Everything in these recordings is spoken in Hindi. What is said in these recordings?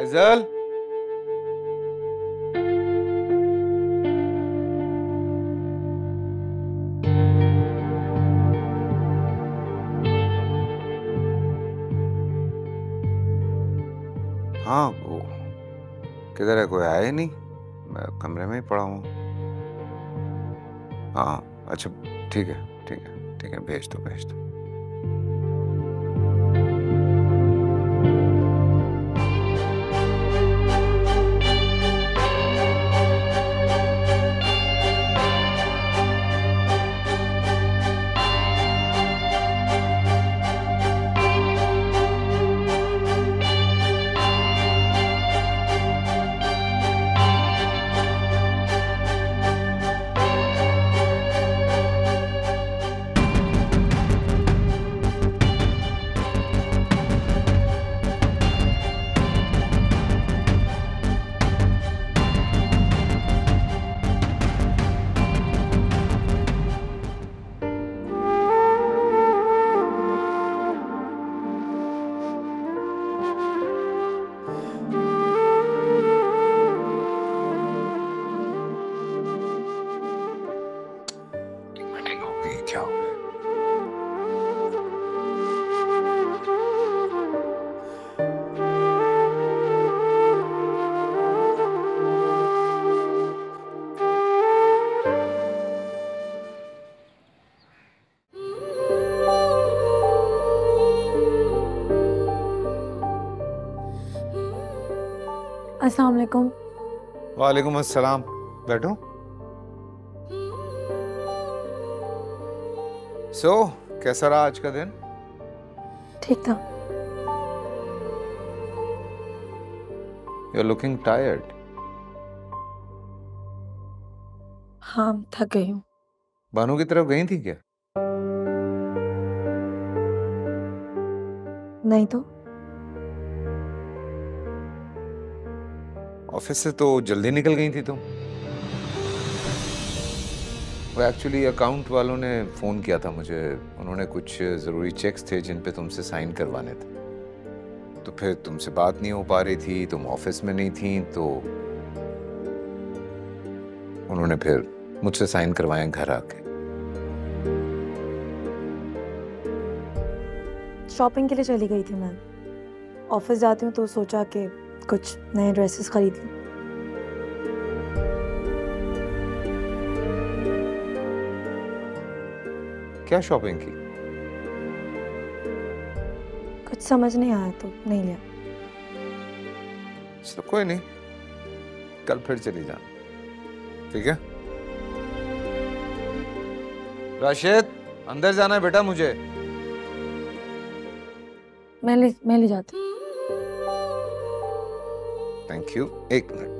फैजल, हाँ वो किधर है? कोई आया ही नहीं। मैं कमरे में ही पड़ा हूँ। हाँ अच्छा, ठीक है ठीक है ठीक है, भेज दो भेज दो। मीटिंग हो गई क्या? हो गया? अस्सलाम वालेकुम। वालेकुम अस्सलाम। बैठो। कैसा रहा आज का दिन? ठीक था। You are looking tired. हाँ, थक गई हूँ। बानू की तरफ गई थी क्या? नहीं तो। ऑफिस से तो जल्दी निकल गई थी तुम। वो एक्चुअली अकाउंट वालों ने फोन किया था मुझे। उन्होंने कुछ जरूरी चेक्स थे जिन पे तुमसे साइन करवाने थे। तो फिर तुमसे बात नहीं हो पा रही थी, तुम ऑफिस में नहीं थी, तो उन्होंने फिर मुझसे साइन करवाए घर आके। शॉपिंग के लिए चली गई थी मैं। ऑफिस जाती हूँ तो सोचा कि कुछ नए ड्रेसेस खरीद लूँ। क्या शॉपिंग की? कुछ समझ नहीं आया तो नहीं लिया। चलो कोई नहीं, कल फिर चली जाना, ठीक है? राशिद, अंदर जाना है बेटा मुझे। मैं ले जाती हूँ। Thank you. एक मिनट।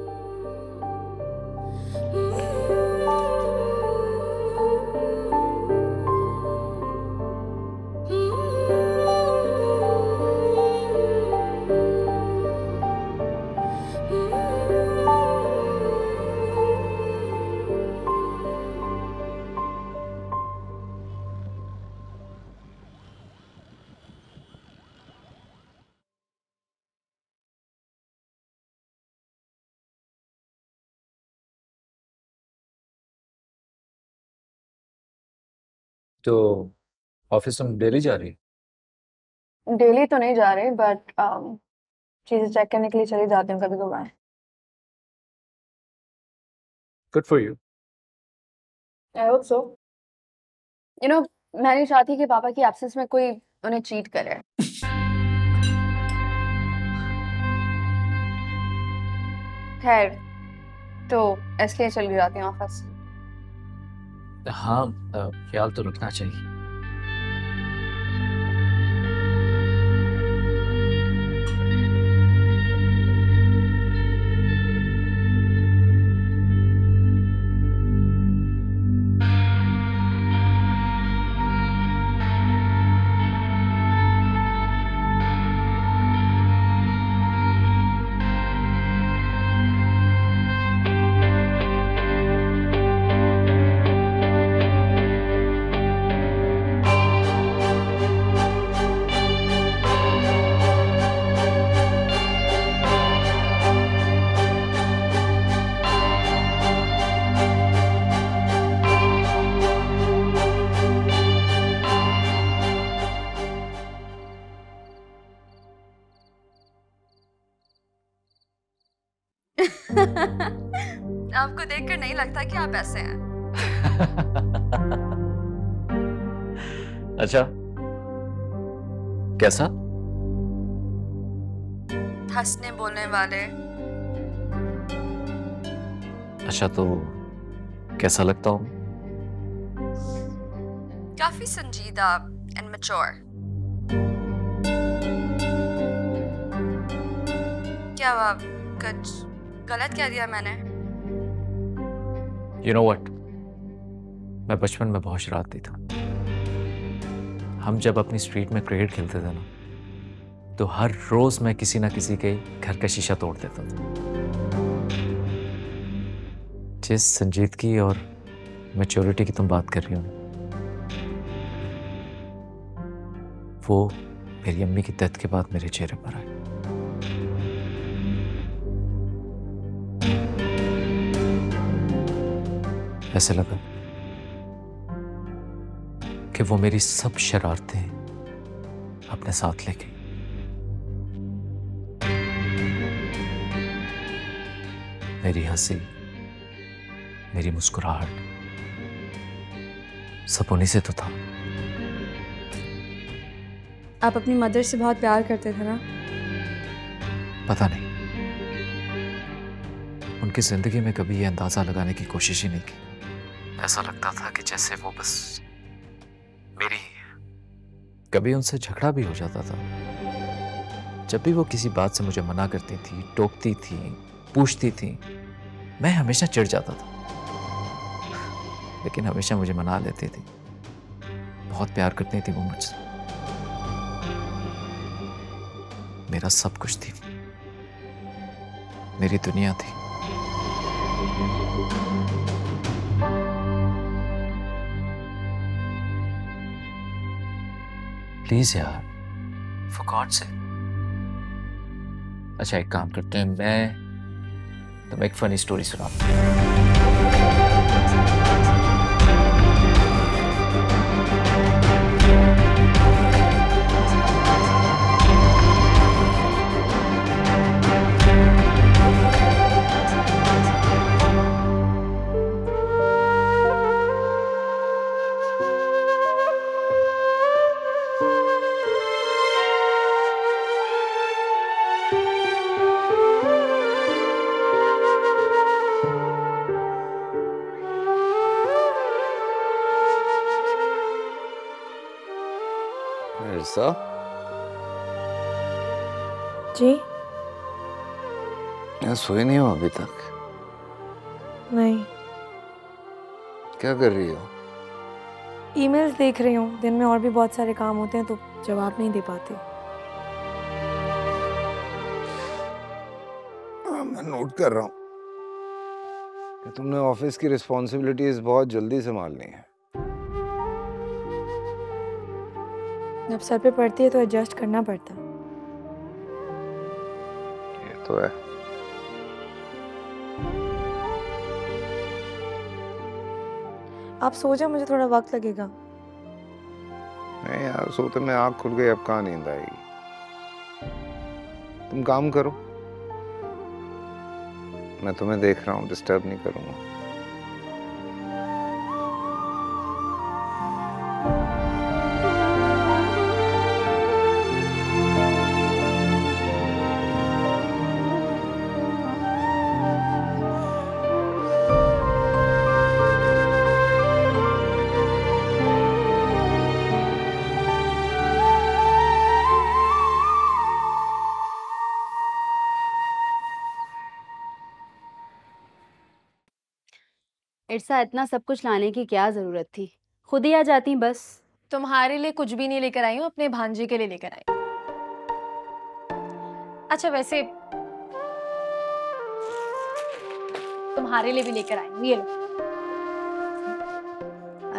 तो ऑफिस तुम डेली जा रही? डेली तो नहीं जा रही, बट चीजें चेक करने के लिए चली जाती हूँ कभी कभार। Good for you. I hope so. मैं नहीं चाहती कि पापा की एब्सेंस में कोई उन्हें चीट करे। खैर, तो इसलिए चली जाती हूँ ऑफिस। हाँ, ख्याल तो रखना चाहिए। आपको देखकर नहीं लगता कि आप ऐसे हैं। अच्छा, कैसा? हंसने बोलने वाले। अच्छा, तो कैसा लगता हूँ? काफी संजीदा एंड मैच्योर। क्या हुआ? कुछ गलत कह दिया मैंने? You know what? मैं बचपन में बहुत शरारती था। हम जब अपनी स्ट्रीट में क्रिकेट खेलते थे ना, तो हर रोज मैं किसी ना किसी के घर का शीशा तोड़ देता था। जिस संजीदगी और मैच्योरिटी की तुम बात कर रही हो, वो मेरी अम्मी की डेथ के बाद मेरे चेहरे पर आए। ऐसे लगा कि वो मेरी सब शरारतें अपने साथ ले गई। मेरी हंसी, मेरी मुस्कुराहट, सब उन्हीं से तो था। आप अपनी मदर से बहुत प्यार करते थे ना? पता नहीं, उनकी जिंदगी में कभी ये अंदाजा लगाने की कोशिश ही नहीं की। ऐसा लगता था कि जैसे वो बस मेरी ही है। कभी उनसे झगड़ा भी हो जाता था। जब भी वो किसी बात से मुझे मना करती थी, टोकती थी, पूछती थी, मैं हमेशा चिढ़ जाता था, लेकिन हमेशा मुझे मना लेती थी। बहुत प्यार करती थी वो मुझसे। मेरा सब कुछ थी, मेरी दुनिया थी। प्लीज यार, फॉर गॉड से। अच्छा, एक काम करते हैं, मैं तुम्हें एक फनी स्टोरी सुनाता हूं। ऐसा? जी? मैं सोई नहीं हूँ अभी तक। नहीं। क्या कर रही हो? ईमेल्स देख रही हूँ। दिन में और भी बहुत सारे काम होते हैं तो जवाब नहीं दे पाती। मैं नोट कर रहा हूँ कि तुमने ऑफिस की रिस्पॉन्सिबिलिटीज बहुत जल्दी संभालनी है। जब सर पे पड़ती है तो एडजस्ट करना पड़ता। ये तो है। आप सो जाओ, मुझे थोड़ा वक्त लगेगा। नहीं यार, सोते में आँख खुल गई, अब कहाँ नींद आएगी। तुम काम करो, मैं तुम्हें देख रहा हूँ, डिस्टर्ब नहीं करूँगा। इर्सा, इतना सब कुछ लाने की क्या जरूरत थी? खुद ही आ जाती बस। तुम्हारे लिए कुछ भी नहीं लेकर आई हूँ, अपने भांजे के लिए लेकर आई। अच्छा, वैसे तुम्हारे लिए भी लेकर आई हूँ, ये लो।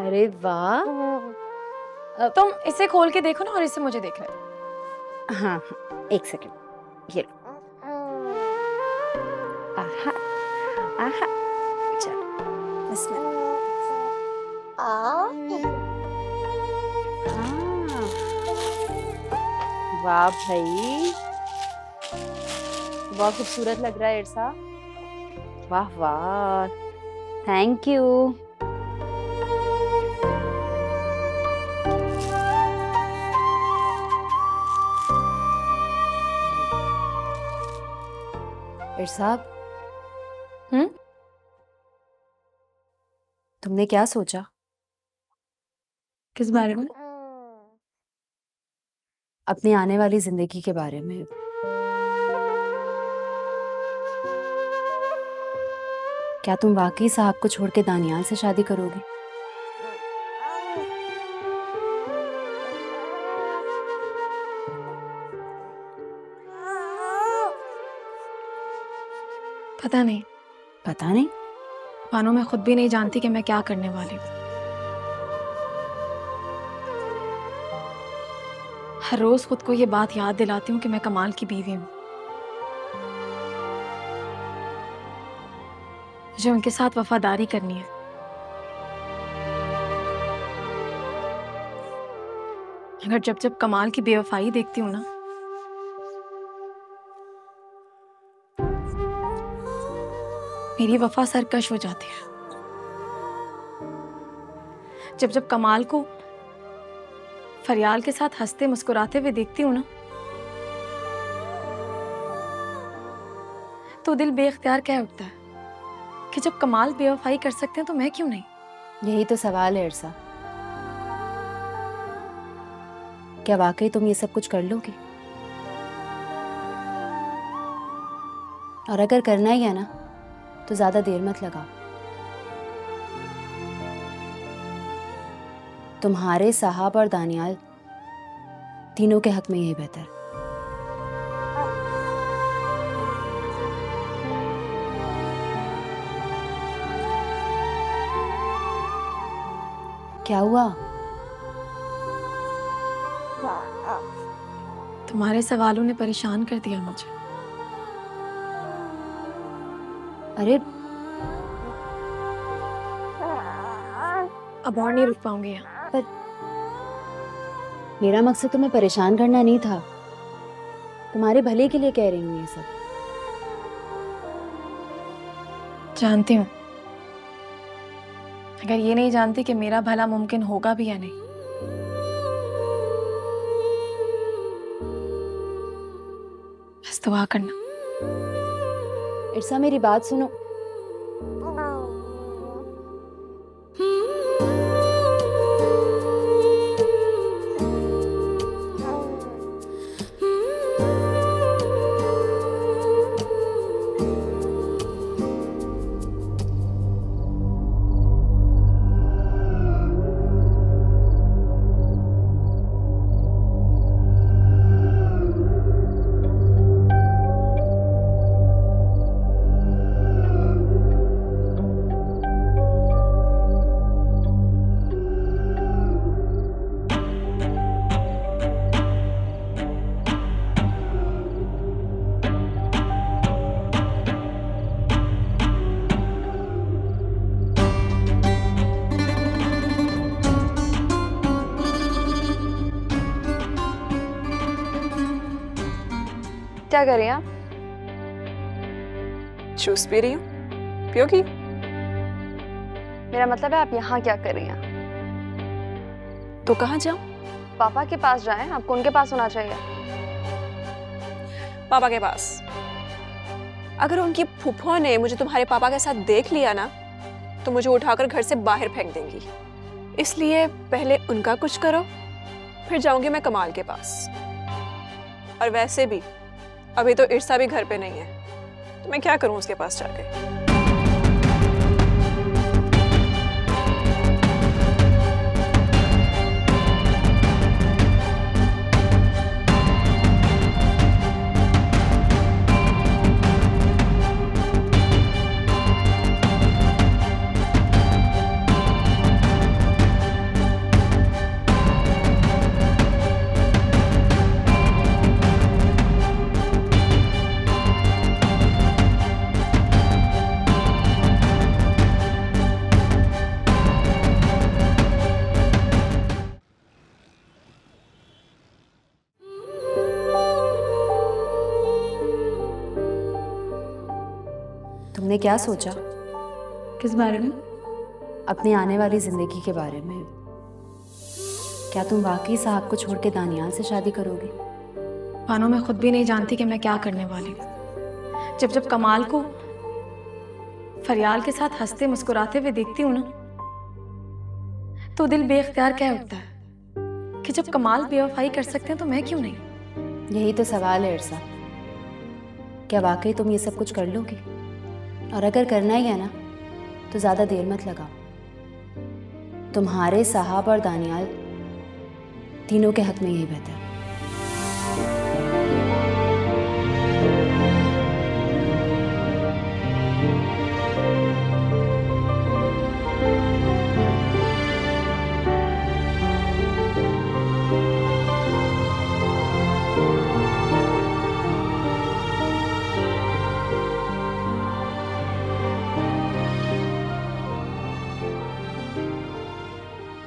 अरे वाह। तुम इसे खोल के देखो ना, और इसे मुझे देखना है। हाँ, एक सेकंड, ये लो। आहा, आहा, चलो, इसमें। हाँ, वाह भाई, बहुत खूबसूरत लग रहा है इर्सा। वाह वाह, थैंक यू। इरसाब, तुमने क्या सोचा? किस बारे में? अपनी आने वाली जिंदगी के बारे में। क्या तुम वाकई साहब को छोड़ के दानियाल से शादी करोगी? पता नहीं। पता नहीं? मानो मैं खुद भी नहीं जानती कि मैं क्या करने वाली हूँ। हर रोज खुद को ये बात याद दिलाती हूँ कि मैं कमाल की बीवी हूँ। मुझे उनके साथ वफादारी करनी है। अगर जब जब कमाल की बेवफाई देखती हूँ ना, मेरी वफा सरकश हो जाती है। जब जब कमाल को फरियाल के साथ हंसते मुस्कुराते हुए देखती हूँ ना, तो दिल बेख्तियार कह उठता है कि जब कमाल बेवफाई कर सकते हैं तो मैं क्यों नहीं। यही तो सवाल है इरसा, क्या वाकई तुम ये सब कुछ कर लोगी? और अगर करना ही है ना, तो ज्यादा देर मत लगाओ। तुम्हारे साहब और दानियाल तीनों के हक में यही बेहतर। क्या हुआ? तुम्हारे सवालों ने परेशान कर दिया मुझे। अरे अब और नहीं रुक पाऊंगी यहाँ। पर मेरा मकसद तुम्हें परेशान करना नहीं था, तुम्हारे भले के लिए कह रही हूँ ये सब। जानती हूँ, अगर ये नहीं जानती कि मेरा भला मुमकिन होगा भी या नहीं, बस दुआ करना। इरसा मेरी बात सुनो। क्या कर रही हैं आप? जूस पी रही हूँ, पियोगी? मेरा मतलब है आप यहाँ क्या कर रही हैं? तो कहाँ जाऊँ? पापा के पास जाएं, आपको उनके पास होना चाहिए। पापा के पास? अगर उनकी फूफो ने मुझे तुम्हारे पापा के साथ देख लिया ना, तो मुझे उठाकर घर से बाहर फेंक देंगी। इसलिए पहले उनका कुछ करो, फिर जाऊंगी मैं कमाल के पास। और वैसे भी अभी तो इरसा भी घर पे नहीं है, तो मैं क्या करूं उसके पास जाके। तुमने क्या सोचा किस बारे में? अपनी आने वाली जिंदगी के बारे में? क्या तुम वाकई साहब को छोड़ के दानियाल से शादी करोगी? बानो, मैं खुद भी नहीं जानती कि मैं क्या करने वाली हूँ। जब कमाल को फरियाल के साथ हंसते मुस्कुराते हुए देखती हूँ ना, तो दिल बेख्तियार कह उठता है कि जब कमाल बेवफाई कर सकते हैं तो मैं क्यों नहीं? यही तो सवाल है इरसा, क्या वाकई तुम ये सब कुछ कर लोगी? और अगर करना ही है ना तो ज़्यादा देर मत लगाओ। तुम्हारे साहब और दानियाल तीनों के हक में यही बेहतर है।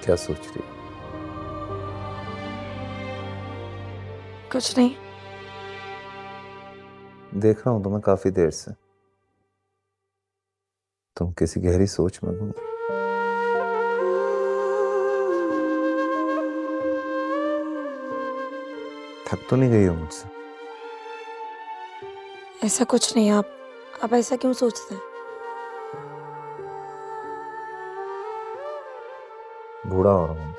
क्या सोच रही हो? कुछ नहीं। देख रहा हूं तुम्हें काफी देर से, तुम किसी गहरी सोच में हो। थक तो नहीं गई हो मुझसे? ऐसा कुछ नहीं। आप ऐसा क्यों सोचते हैं? बूढ़ा हो रहा हूं।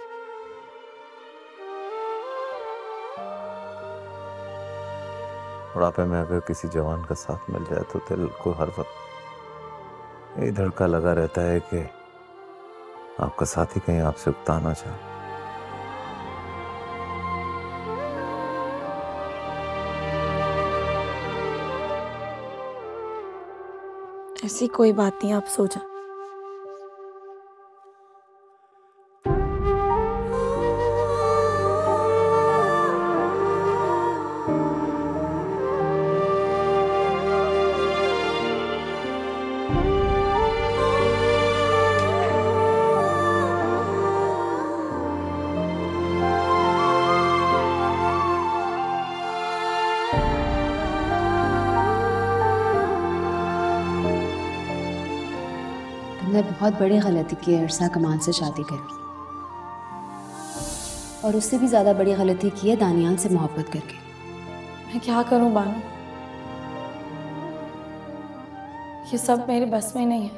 बुढ़ापे में अगर किसी जवान का साथ मिल जाए तो दिल को हर वक्त यही धड़का लगा रहता है कि आपका साथी कहीं आपसे उकता ना चाहे। ऐसी कोई बात नहीं, आप सो जाओ। तुमने बहुत बड़ी गलती की है इरसा कमाल से शादी करके, और उससे भी ज़्यादा बड़ी गलती की है दानियाल से मोहब्बत करके। मैं क्या करूं बानो, ये सब मेरे बस में नहीं है।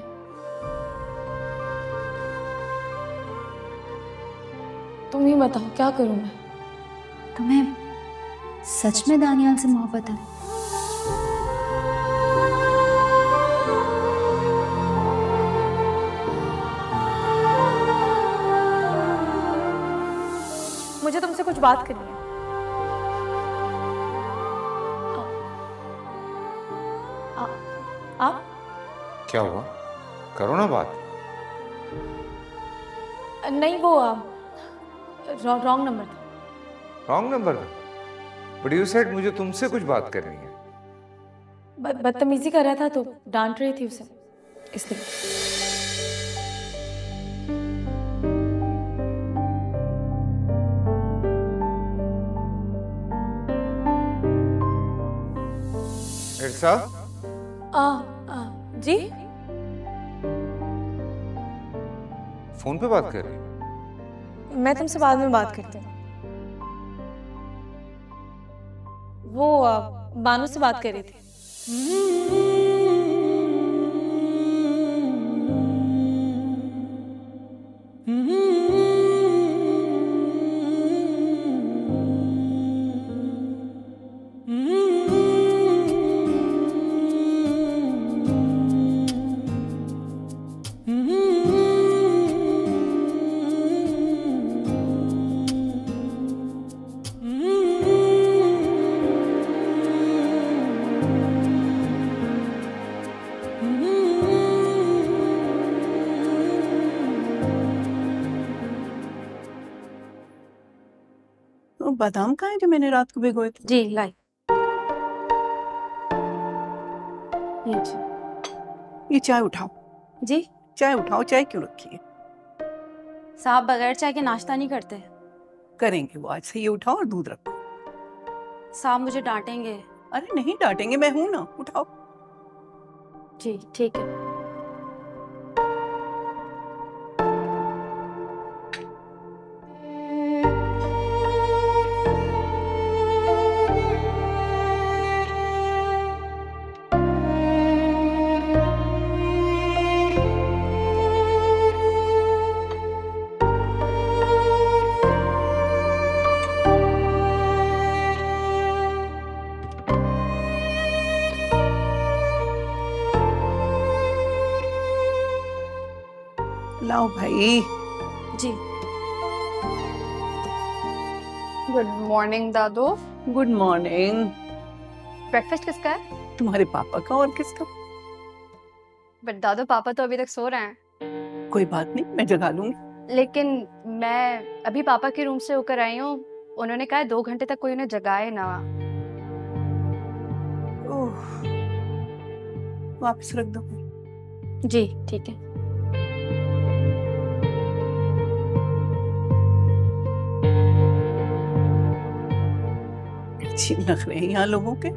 तुम ही बताओ क्या करूं मैं? तुम्हें सच में दानियाल से मोहब्बत है? मुझे तुमसे कुछ बात करनी है। आप क्या हुआ? करो ना बात। नहीं, वो रॉन्ग नंबर था। रॉन्ग नंबर था? बट यू सेड मुझे तुमसे कुछ बात करनी है। बदतमीजी कर रहा था तो डांट रही थी उसे, इसलिए। इरसा? जी? फोन पे बात कर रही? मैं तुमसे बाद में बात करती हूँ। वो बानो से बात कर रही थी। बादाम कहाँ है जो मैंने रात को भिगोए थे? जी लाई। ये चाय उठाओ। जी? चाय उठाओ। चाय क्यों रखी है? साहब बगैर चाय के नाश्ता नहीं करते। करेंगे वो आज से। ये उठाओ और दूध रखो। साहब मुझे डांटेंगे। अरे नहीं डांटेंगे, मैं हूं ना। उठाओ। जी ठीक है। लाओ भाई। जी गुड मॉर्निंग दादू। Good morning. ब्रेकफास्ट किसका है? तुम्हारे पापा का और किसका? बट दादू पापा तो अभी तक सो रहे हैं। कोई बात नहीं, मैं जगा लूंगी। लेकिन मैं अभी पापा के रूम से होकर आई हूँ, उन्होंने कहा है 2 घंटे तक कोई उन्हें जगाए ना। ओह, वापस रख दो। जी ठीक है। अच्छी लग रहे हैं यहाँ लोगों के।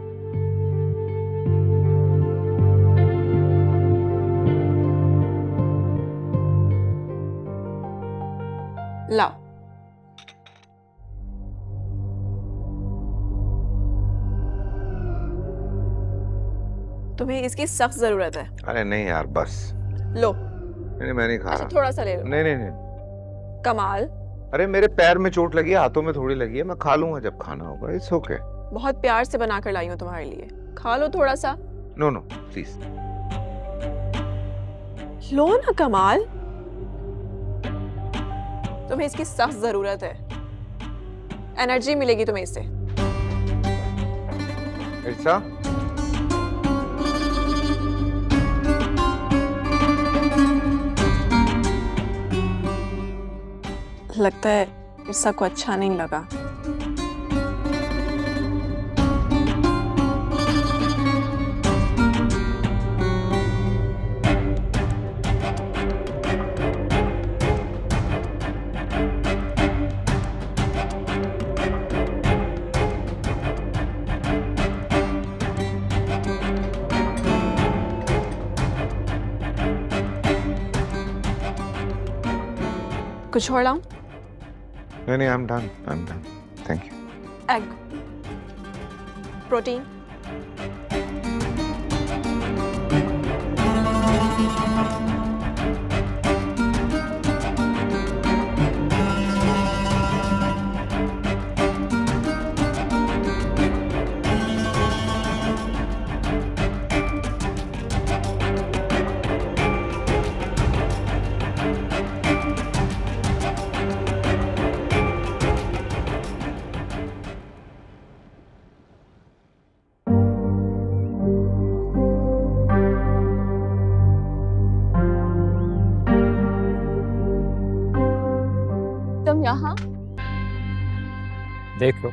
लाओ। तुम्हें इसकी सख्त जरूरत है। अरे नहीं यार बस। लो। नहीं मैं नहीं खा अच्छा रहा। थोड़ा सा ले लो। नहीं नहीं नहीं। कमाल, अरे मेरे पैर में चोट लगी है, हाथों में थोड़ी लगी है, मैं खा लूंगा जब खाना होगा। It's okay. बहुत प्यार से बना कर लाई हूँ तुम्हारे लिए, खा लो थोड़ा सा। No no please. लो ना कमाल, तुम्हें इसकी सख्त जरूरत है। एनर्जी मिलेगी तुम्हें इससे। इर्सा लगता है इर्सा को अच्छा नहीं लगा। कुछ और लाऊं? नहीं I am done thank you. Egg, protein. तुम यहाँ? देख लो,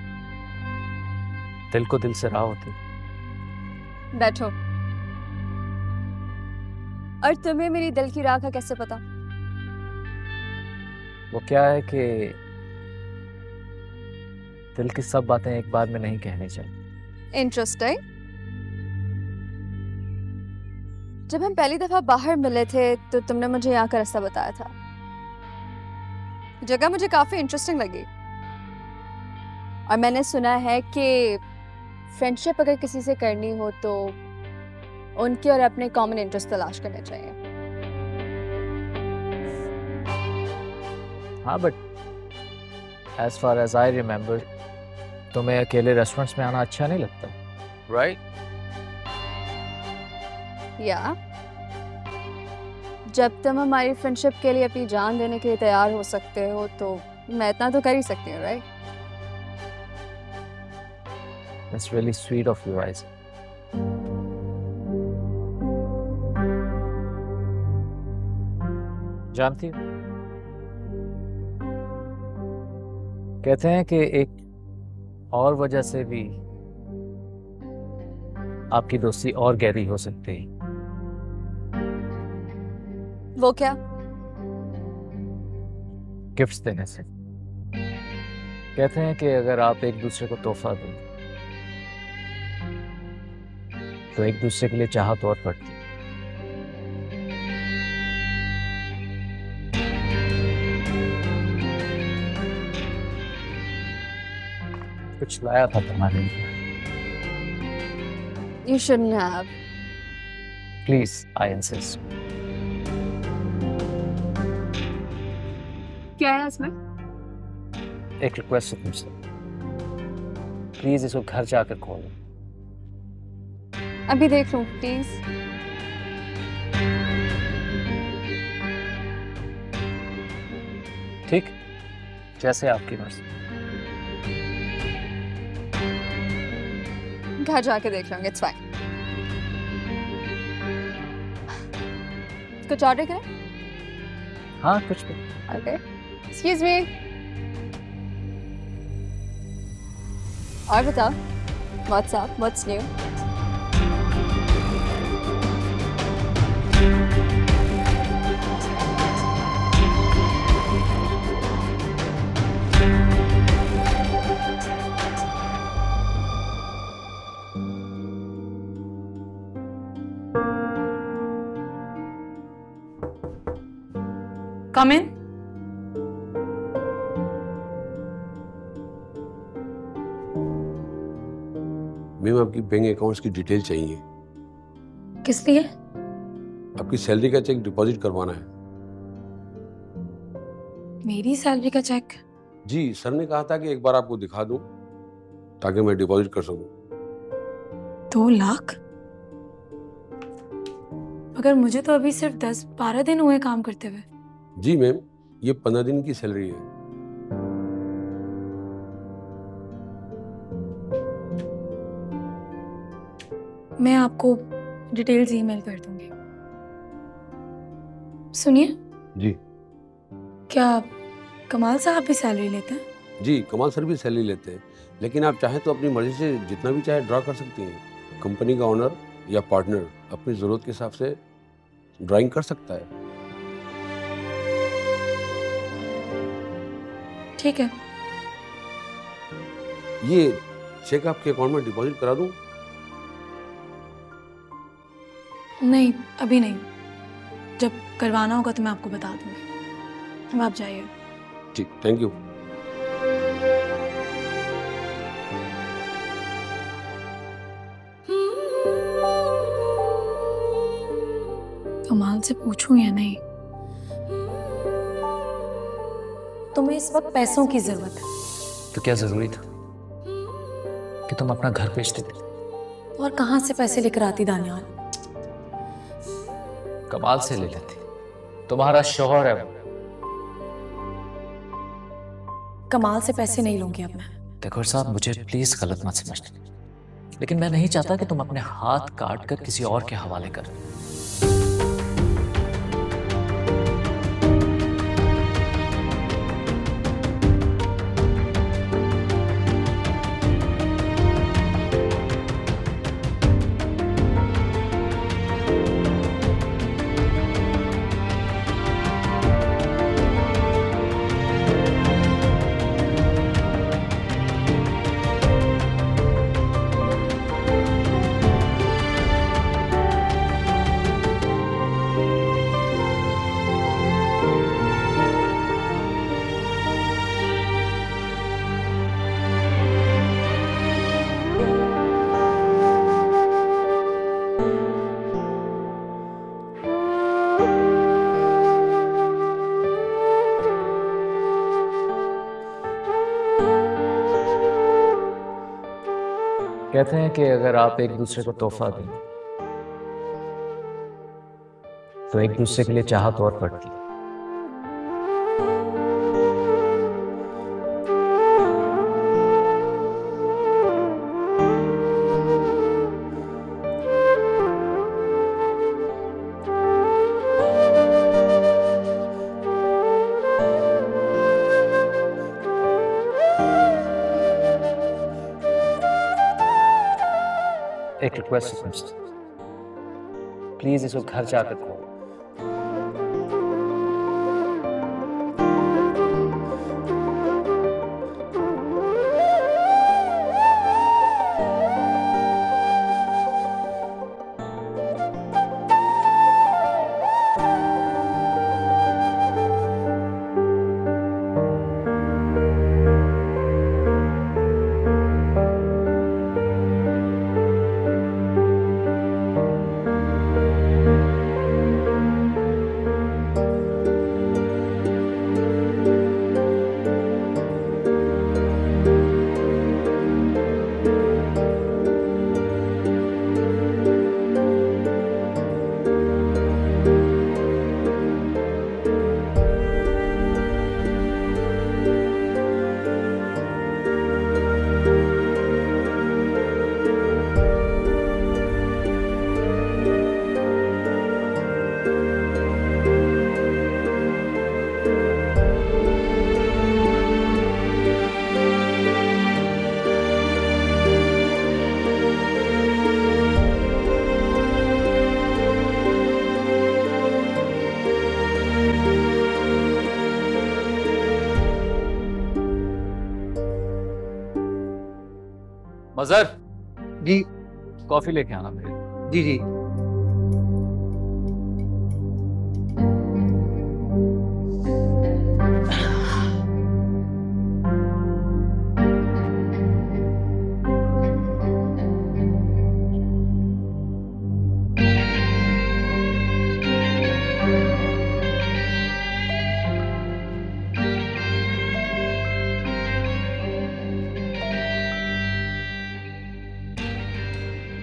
दिल को दिल से राह होती। बैठो। और तुम्हें मेरी दिल की राह का कैसे पता? वो क्या है कि दिल की सब बातें एक बार में नहीं कहनी चाहिए। इंटरेस्टिंग। जब हम पहली दफा बाहर मिले थे तो तुमने मुझे यहाँ का रास्ता बताया था। जगह मुझे काफी इंटरेस्टिंग लगी और मैंने सुना है कि फ्रेंडशिप अगर किसी से करनी हो तो उनके और अपने कॉमन इंटरेस्ट तलाश करने चाहिए। हाँ but as far as I remember तुम्हें अकेले रेस्टोरेंट्स में आना अच्छा नहीं लगता, राइट? या जब तुम हमारी फ्रेंडशिप के लिए अपनी जान देने के लिए तैयार हो सकते हो तो मैं इतना तो कर ही सकती हूँ, right? That's really sweet of you, Isaac. जानती हो, कहते हैं कि एक और वजह से भी आपकी दोस्ती और गहरी हो सकती है। वो क्या? गिफ्ट्स देने से। कहते हैं कि अगर आप एक दूसरे को तोहफा दो तो एक दूसरे के लिए चाहत और बढ़ती है। कुछ लाया था तुम्हारे लिए। You shouldn't have. Please, I insist. क्या है इसमें? एक रिक्वेस्ट है तुमसे, प्लीज इसको घर जाकर खोलो। अभी देख लूं प्लीज। ठीक, जैसे आपकी मर्जी। घर जाके देख लूंगे, इट्स फाइन। कुछ ऑर्डर करें? हाँ, कुछ भी। Okay, excuse me. और बताओ, व्हाट्स अप, व्हाट्स न्यू? कम इन। मैम, आपकी बैंक अकाउंट्स की डिटेल चाहिए। किस लिए? आपकी सैलरी का चेक डिपॉजिट करवाना है। मेरी सैलरी का चेक? जी, सर ने कहा था कि एक बार आपको दिखा दूं ताकि मैं डिपॉजिट कर सकूं। 2 लाख? मगर मुझे तो अभी सिर्फ 10-12 दिन हुए काम करते हुए। जी मैम, ये 15 दिन की सैलरी है। मैं आपको डिटेल्स ईमेल कर दूंगी। सुनिए। जी। क्या कमाल साहब भी सैलरी लेते हैं? जी, कमाल सर भी सैलरी लेते हैं, लेकिन आप चाहें तो अपनी मर्जी से जितना भी चाहे ड्रा कर सकती हैं। कंपनी का ओनर या पार्टनर अपनी ज़रूरत के हिसाब से ड्राइंग कर सकता है। ठीक है। ये चेक आपके अकाउंट में डिपॉजिट करा दूं? नहीं, अभी नहीं। जब करवाना होगा तो मैं आपको बता दूंगी। अब आप जाइए। ठीक, थैंक यू। कमाल से पूछूं या नहीं? तुम्हें इस वक्त पैसों की जरूरत है। तो क्या जरूरी था कि तुम अपना घर बेच देते? और कहां से पैसे लेकर आती दानियाल? कमाल से ले लेती। तुम्हारा शौहर है वो। कमाल से पैसे नहीं लूंगी अब मैं। देखो साहब, मुझे प्लीज गलत मत समझना, लेकिन मैं नहीं चाहता कि तुम अपने हाथ काट कर किसी और के हवाले कर। कहते हैं कि अगर आप एक दूसरे को तोहफा दें तो एक दूसरे के लिए चाहत और बढ़ती है। एक रिक्वेस्ट है तुमसे, प्लीज इसको घर जाकर खोलो। मजहर, जी कॉफी लेके आना मेरे। जी जी।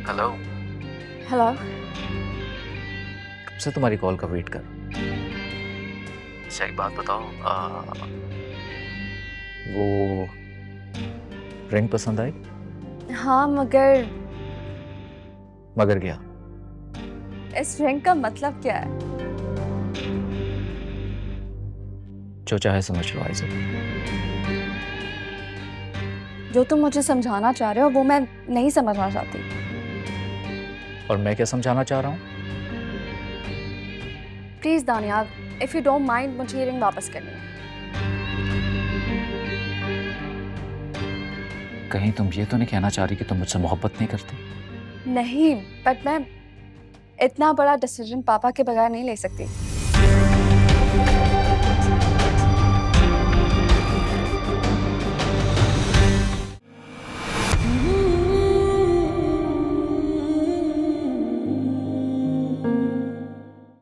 हेलो। हेलो। कब से तुम्हारी कॉल का वेट कर। अच्छा एक बात बताओ, वो रिंग पसंद आई? हाँ, मगर मगर क्या? इस रिंग का मतलब क्या है? जो चाहे समझ लो आइज़। जो तुम मुझे समझाना चाह रहे हो वो मैं नहीं समझना चाहती। और मैं क्या समझाना चाह रहा हूँ? Please Daniyal, if you don't mind, मुझे ये रिंग वापस करनी है। कहीं तुम ये तो नहीं कहना चाह रही कि तुम मुझसे मोहब्बत नहीं करती? नहीं, बट मैं इतना बड़ा डिसीजन पापा के बगैर नहीं ले सकती।